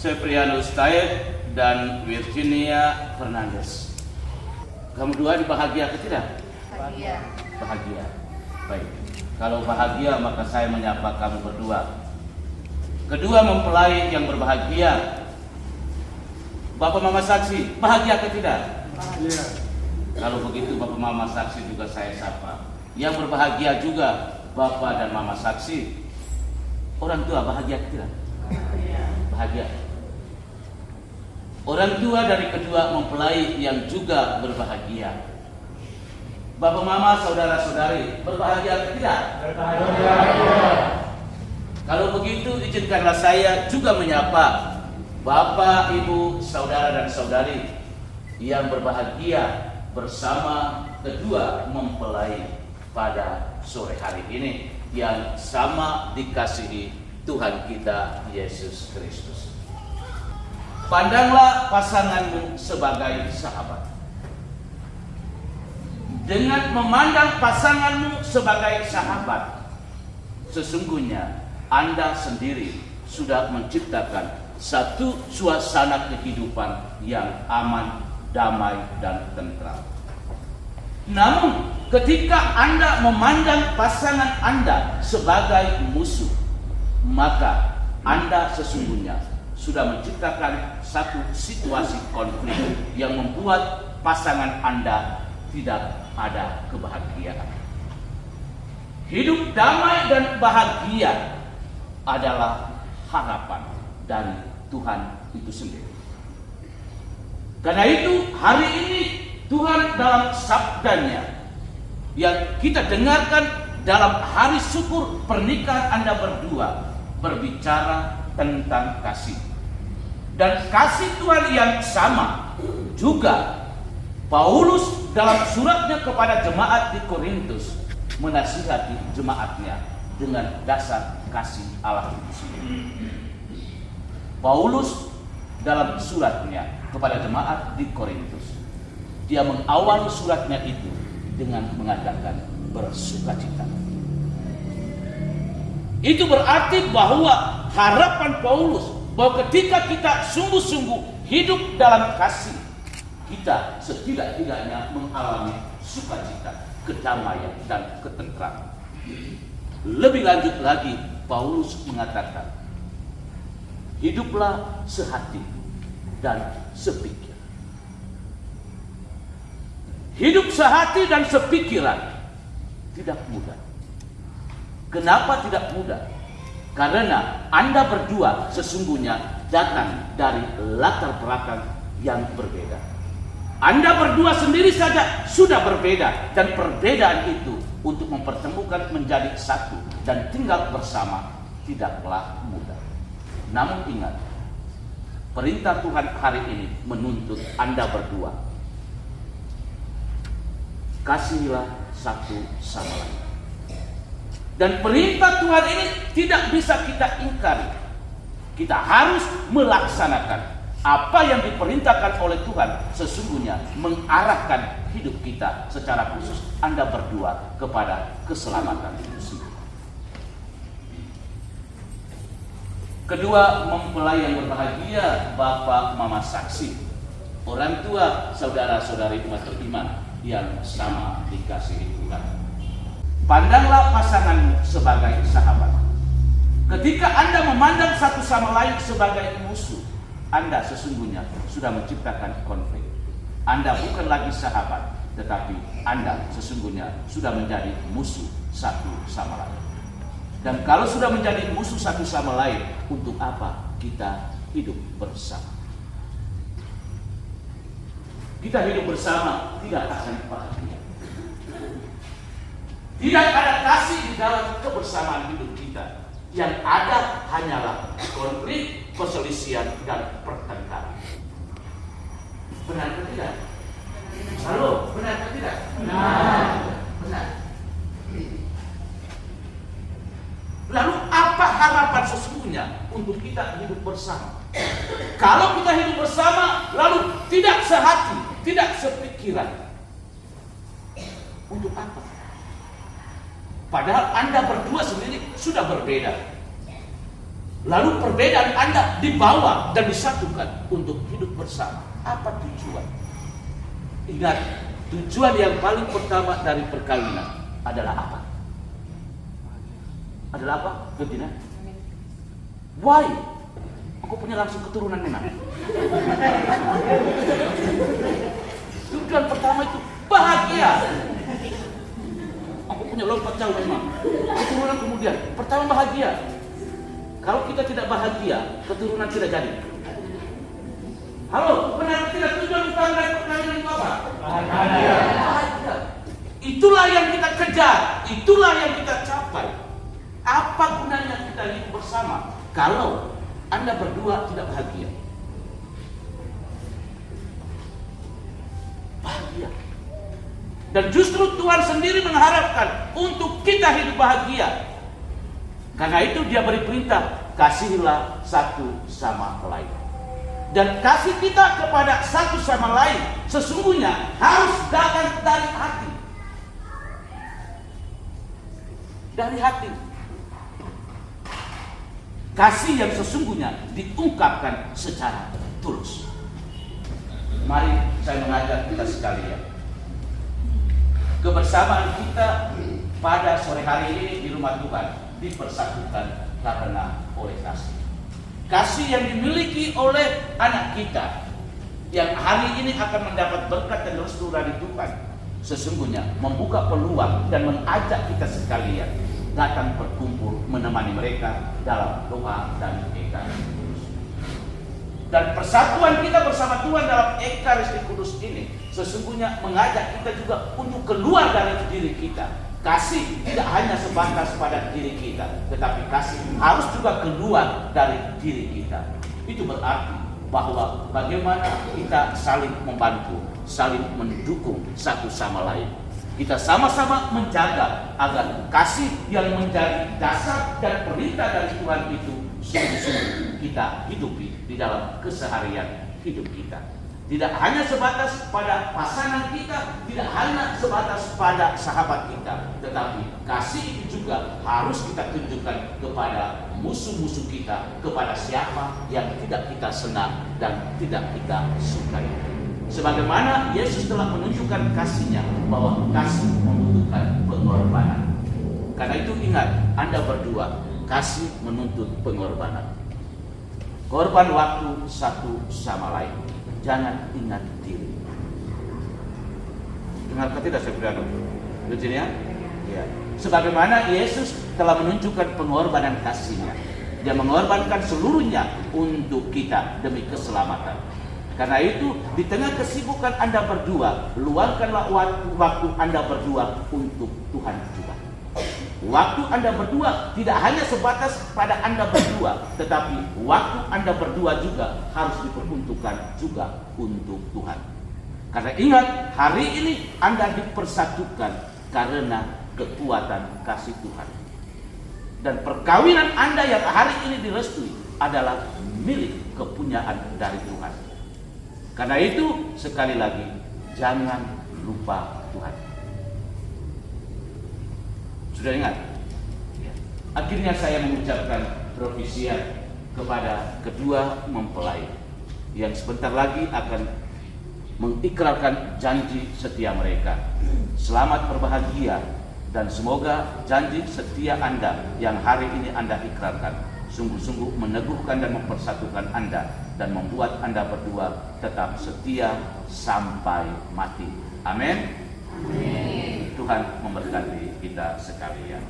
Seprianus Taib dan Virginia Fernandez. Kamu dua bahagia atau tidak? Bahagia. Bahagia. Baik. Kalau bahagia maka saya menyapa kamu berdua. Kedua mempelai yang berbahagia. Bapak Mama Saksi, bahagia atau tidak? Bahagia. Kalau begitu Bapak Mama Saksi juga saya sapa. Yang berbahagia juga Bapak dan Mama Saksi. Orang tua bahagia atau tidak? Bahagia. Bahagia. Orang tua dari kedua mempelai yang juga berbahagia. Bapak Mama, saudara-saudari, berbahagia atau tidak? Berbahagia. Kalau begitu izinkanlah saya juga menyapa Bapak, Ibu, saudara dan saudari yang berbahagia bersama kedua mempelai pada sore hari ini yang sama dikasihi Tuhan kita Yesus Kristus. Pandanglah pasanganmu sebagai sahabat. Dengan memandang pasanganmu sebagai sahabat, sesungguhnya Anda sendiri sudah menciptakan satu suasana kehidupan yang aman, damai, dan tentram. Namun, ketika Anda memandang pasangan Anda sebagai musuh, maka Anda sesungguhnya sudah menciptakan satu situasi konflik yang membuat pasangan Anda tidak ada kebahagiaan. Hidup damai dan bahagia adalah harapan dari Tuhan itu sendiri. Karena itu hari ini Tuhan dalam sabdanya yang kita dengarkan dalam hari syukur pernikahan Anda berdua berbicara tentang kasih. Dan kasih Tuhan yang sama juga Paulus dalam suratnya kepada jemaat di Korintus menasihati jemaatnya dengan dasar kasih Allah itu sendiri. Paulus dalam suratnya kepada jemaat di Korintus, dia mengawali suratnya itu dengan mengatakan bersukacita. Itu berarti bahwa harapan Paulus bahwa ketika kita sungguh-sungguh hidup dalam kasih, kita setidak-tidaknya mengalami sukacita, kedamaian, dan ketentraman. Lebih lanjut lagi, Paulus mengatakan, hiduplah sehati dan sepikir. Hidup sehati dan sepikiran tidak mudah. Kenapa tidak mudah? Karena Anda berdua sesungguhnya datang dari latar belakang yang berbeda. Anda berdua sendiri saja sudah berbeda, dan perbedaan itu untuk mempertemukan menjadi satu dan tinggal bersama tidaklah mudah. Namun ingat, perintah Tuhan hari ini menuntut Anda berdua, kasihilah satu sama lain. Dan perintah Tuhan ini tidak bisa kita ingkari. Kita harus melaksanakan apa yang diperintahkan oleh Tuhan, sesungguhnya mengarahkan hidup kita secara khusus Anda berdua kepada keselamatan itu sendiri. Kedua mempelai yang berbahagia, Bapak Mama Saksi, orang tua saudara-saudari umat beriman yang sama dikasihi Tuhan. Pandanglah pasanganmu sebagai sahabat. Ketika Anda memandang satu sama lain sebagai musuh, Anda sesungguhnya sudah menciptakan konflik. Anda bukan lagi sahabat, tetapi Anda sesungguhnya sudah menjadi musuh satu sama lain. Dan kalau sudah menjadi musuh satu sama lain, untuk apa kita hidup bersama? Kita hidup bersama tidak akan bahagia. Tidak ada kasih di dalam kebersamaan hidup kita. Yang ada hanyalah konflik, perselisihan, dan pertengkaran. Benar atau tidak? Halo, benar atau tidak? Benar. Benar. Lalu apa harapan sesungguhnya untuk kita hidup bersama? Kalau kita hidup bersama, lalu tidak sehati, tidak sepikiran, untuk apa? Padahal Anda berdua sendiri sudah berbeda. Lalu perbedaan Anda dibawa dan disatukan untuk hidup bersama. Apa tujuan? Ingat, tujuan yang paling pertama dari perkawinan adalah apa? Adalah apa? Betina? Why? Aku punya langsung keturunan memang. Tujuan pertama itu bahagia. Aku punya lompat jauh memang. Keturunan kemudian. Pertama bahagia. Kalau kita tidak bahagia, keturunan tidak jadi. Halo, benar tidak tujuan utama dari perkawinan itu apa? Bahagia. Bahagia. Itulah yang kita kejar, itulah yang kita capai. Apa gunanya kita hidup bersama kalau Anda berdua tidak bahagia? Bahagia. Dan justru Tuhan sendiri mengharapkan untuk kita hidup bahagia. Karena itu Dia beri perintah, kasihilah satu sama lain. Dan kasih kita kepada satu sama lain sesungguhnya harus datang dari hati. Dari hati. Kasih yang sesungguhnya diungkapkan secara tulus. Mari saya mengajak kita sekalian. Kebersamaan kita pada sore hari ini di rumah Tuhan dipersatukan karena oleh kasih. Kasih yang dimiliki oleh anak kita yang hari ini akan mendapat berkat dan restu dari Tuhan sesungguhnya membuka peluang dan mengajak kita sekalian datang berkumpul menemani mereka dalam doa dan ekaristi kudus. Dan persatuan kita bersama Tuhan dalam ekaristi kudus ini sesungguhnya mengajak kita juga untuk keluar dari diri kita. Kasih tidak hanya sebatas pada diri kita, tetapi kasih harus juga keluar dari diri kita. Itu berarti bahwa bagaimana kita saling membantu, saling mendukung satu sama lain. Kita sama-sama menjaga agar kasih yang menjadi dasar dan perintah dari Tuhan itu sungguh-sungguh kita hidupi di dalam keseharian hidup kita. Tidak hanya sebatas pada pasangan kita, tidak hanya sebatas pada sahabat kita, tetapi kasih itu juga harus kita tunjukkan kepada musuh-musuh kita, kepada siapa yang tidak kita senang dan tidak kita sukai. Sebagaimana Yesus telah menunjukkan kasih-Nya bahwa kasih membutuhkan pengorbanan. Karena itu ingat, Anda berdua, kasih menuntut pengorbanan. Korban waktu satu sama lain. Jangan ingat diri. Dengarkah tidak saya berkata? Lucunya? Ya. Sebagaimana Yesus telah menunjukkan pengorbanan kasih-Nya. Dia mengorbankan seluruhnya untuk kita demi keselamatan. Karena itu di tengah kesibukan Anda berdua, luangkanlah waktu Anda berdua untuk Tuhan juga. Waktu Anda berdua tidak hanya sebatas pada Anda berdua, tetapi waktu Anda berdua juga harus diperuntukkan juga untuk Tuhan. Karena ingat, hari ini Anda dipersatukan karena kekuatan kasih Tuhan. Dan perkawinan Anda yang hari ini direstui adalah milik kepunyaan dari Tuhan. Karena itu sekali lagi jangan lupa Tuhan. Sudah ingat? Ya. Akhirnya saya mengucapkan provisian kepada kedua mempelai yang sebentar lagi akan mengikrarkan janji setia mereka. Selamat berbahagia dan semoga janji setia Anda yang hari ini Anda ikrarkan sungguh-sungguh meneguhkan dan mempersatukan Anda dan membuat Anda berdua tetap setia sampai mati. Amin. Tuhan memberkati kita sekalian.